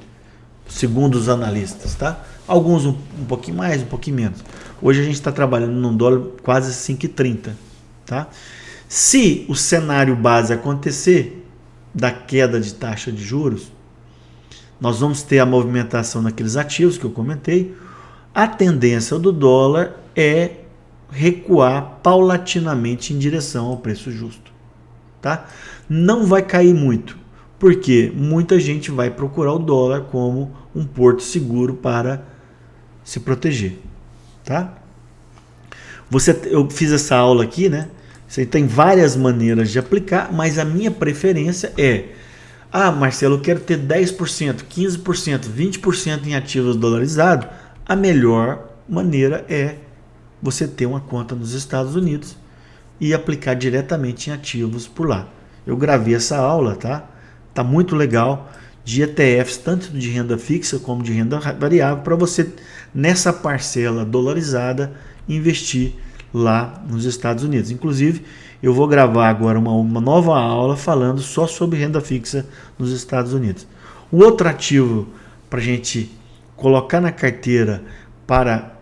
segundo os analistas, tá? Alguns um pouquinho mais, um pouquinho menos. Hoje a gente está trabalhando num dólar quase 5,30, tá? Se o cenário base acontecer da queda de taxa de juros, nós vamos ter a movimentação naqueles ativos que eu comentei. A tendência do dólar é recuar paulatinamente em direção ao preço justo, tá? Não vai cair muito, porque muita gente vai procurar o dólar como um porto seguro para se proteger, tá? Eu fiz essa aula aqui, né? Você tem várias maneiras de aplicar, mas a minha preferência é: Marcelo, eu quero ter 10%, 15%, 20% em ativos dolarizados. A melhor maneira é você ter uma conta nos Estados Unidos e aplicar diretamente em ativos por lá. Eu gravei essa aula, tá? Tá muito legal, de ETFs, tanto de renda fixa como de renda variável, para você, nessa parcela dolarizada, investir lá nos Estados Unidos. Inclusive, eu vou gravar agora uma nova aula falando só sobre renda fixa nos Estados Unidos. O outro ativo para a gente colocar na carteira para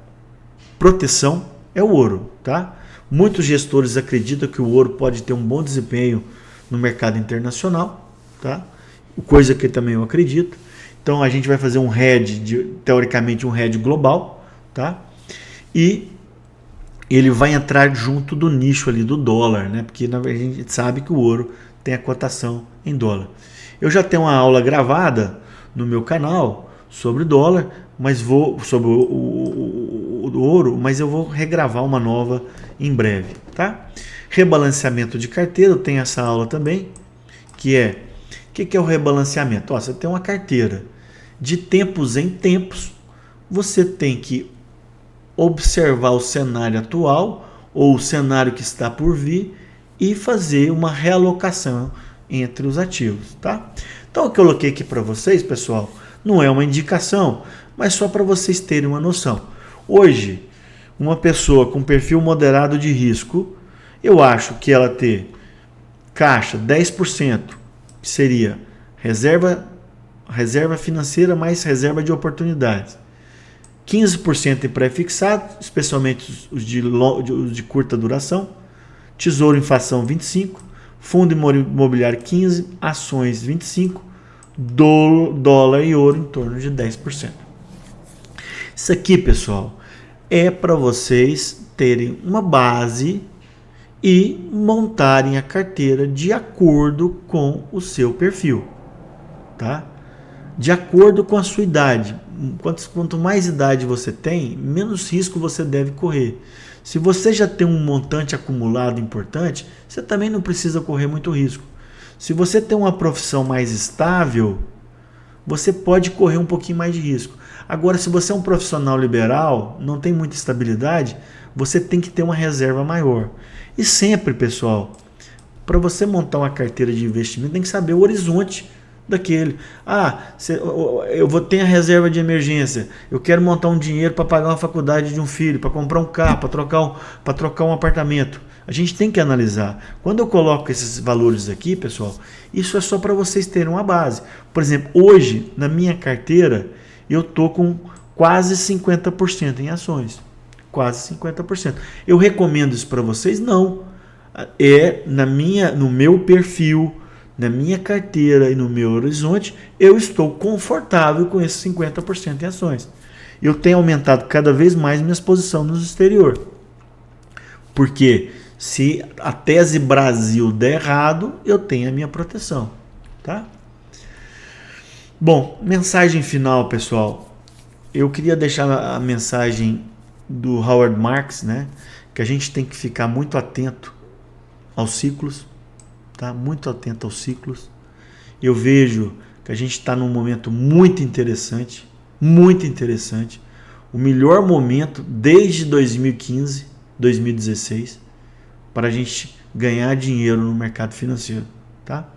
proteção é o ouro, tá? Muitos gestores acreditam que o ouro pode ter um bom desempenho no mercado internacional, tá? Coisa que também eu acredito. Então a gente vai fazer um hedge, teoricamente um hedge global, tá? E ele vai entrar junto do nicho ali do dólar, né? Porque a gente sabe que o ouro tem a cotação em dólar. Eu já tenho uma aula gravada no meu canal sobre dólar, mas sobre o ouro, mas eu vou regravar uma nova em breve, tá? Rebalanceamento de carteira, eu tenho essa aula também, que é o que é o rebalanceamento? Você tem uma carteira, de tempos em tempos você tem que observar o cenário atual ou o cenário que está por vir e fazer uma realocação entre os ativos, tá? Então eu coloquei aqui para vocês, pessoal, não é uma indicação, mas só para vocês terem uma noção. Hoje, uma pessoa com perfil moderado de risco, eu acho que ela ter caixa 10%, que seria reserva financeira mais reserva de oportunidades, 15% em pré-fixado, especialmente os de curta duração, tesouro inflação 25%, fundo imobiliário 15%, ações 25%, dólar e ouro em torno de 10%. Isso aqui, pessoal, é para vocês terem uma base e montarem a carteira de acordo com o seu perfil, tá? De acordo com a sua idade. Quanto mais idade você tem, menos risco você deve correr. Se você já tem um montante acumulado importante, você também não precisa correr muito risco. Se você tem uma profissão mais estável, você pode correr um pouquinho mais de risco. Agora, se você é um profissional liberal, não tem muita estabilidade, você tem que ter uma reserva maior. E sempre, pessoal, para você montar uma carteira de investimento, tem que saber o horizonte daquele. Eu vou ter a reserva de emergência, eu quero montar um dinheiro para pagar uma faculdade de um filho, para comprar um carro, para trocar um apartamento. A gente tem que analisar. Quando eu coloco esses valores aqui, pessoal, isso é só para vocês terem uma base. Por exemplo, hoje, na minha carteira, eu estou com quase 50% em ações. Quase 50%. Eu recomendo isso para vocês? Não. É no meu perfil, na minha carteira e no meu horizonte, eu estou confortável com esses 50% em ações. Eu tenho aumentado cada vez mais minha exposição no exterior. Porque se a tese Brasil der errado, eu tenho a minha proteção, tá? Bom, mensagem final, pessoal. Eu queria deixar a mensagem do Howard Marks, né? Que a gente tem que ficar muito atento aos ciclos, tá? Muito atento aos ciclos. Eu vejo que a gente está num momento muito interessante, o melhor momento desde 2015, 2016, para a gente ganhar dinheiro no mercado financeiro, tá?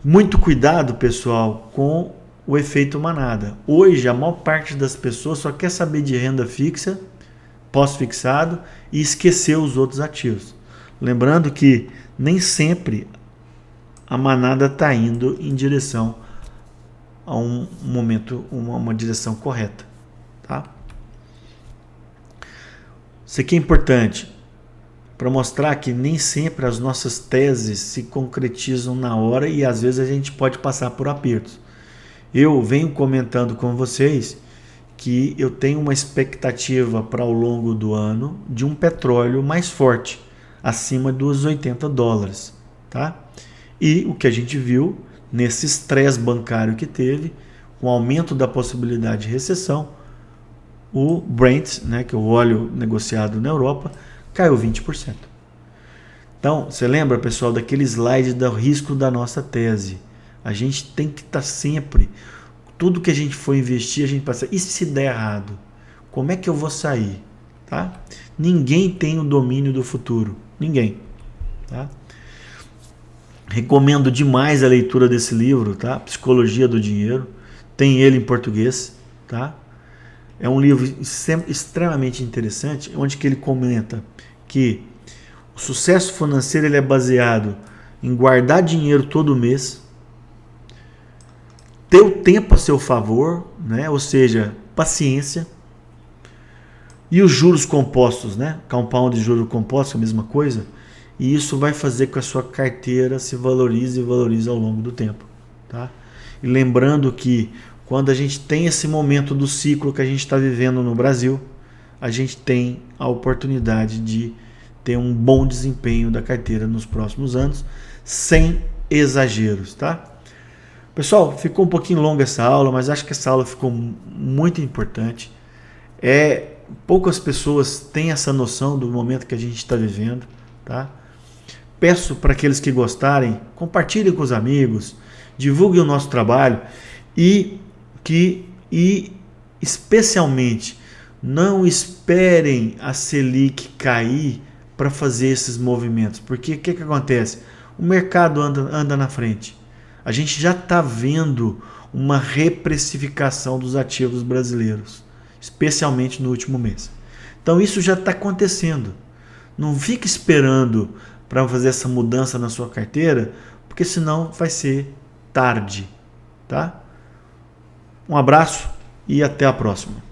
Muito cuidado, pessoal, com o efeito manada. Hoje, a maior parte das pessoas só quer saber de renda fixa, pós-fixado e esquecer os outros ativos. Lembrando que nem sempre a manada está indo em direção a um momento, uma direção correta, tá? Isso aqui é importante para mostrar que nem sempre as nossas teses se concretizam na hora e às vezes a gente pode passar por apertos. Eu venho comentando com vocês que eu tenho uma expectativa para ao longo do ano de um petróleo mais forte, acima dos $80, tá? E o que a gente viu nesse estresse bancário que teve, com o aumento da possibilidade de recessão, o Brent, né, que é o óleo negociado na Europa, caiu 20%. Então, você lembra, pessoal, daquele slide do risco da nossa tese? A gente tem que estar sempre, tudo que a gente for investir, a gente passa, e se der errado? Como é que eu vou sair? Tá? Ninguém tem o domínio do futuro. Ninguém. Tá? Recomendo demais a leitura desse livro, tá? Psicologia do Dinheiro. Tem ele em português, tá? É um livro extremamente interessante, onde que ele comenta que o sucesso financeiro ele é baseado em guardar dinheiro todo mês, ter o tempo a seu favor, né? Ou seja, paciência, e os juros compostos, né? Compound de juros compostos, é a mesma coisa, e isso vai fazer com que a sua carteira se valorize e valorize ao longo do tempo, tá? E lembrando que quando a gente tem esse momento do ciclo que a gente está vivendo no Brasil, a gente tem a oportunidade de ter um bom desempenho da carteira nos próximos anos, sem exageros, tá? Pessoal, ficou um pouquinho longa essa aula, mas acho que essa aula ficou muito importante. Poucas pessoas têm essa noção do momento que a gente está vivendo, tá? Peço para aqueles que gostarem, compartilhem com os amigos, divulguem o nosso trabalho e especialmente Não esperem a Selic cair para fazer esses movimentos, porque o que acontece? O mercado anda na frente. A gente já está vendo uma reprecificação dos ativos brasileiros, especialmente no último mês. Então isso já está acontecendo. Não fique esperando para fazer essa mudança na sua carteira, porque senão vai ser tarde, tá? Um abraço e até a próxima.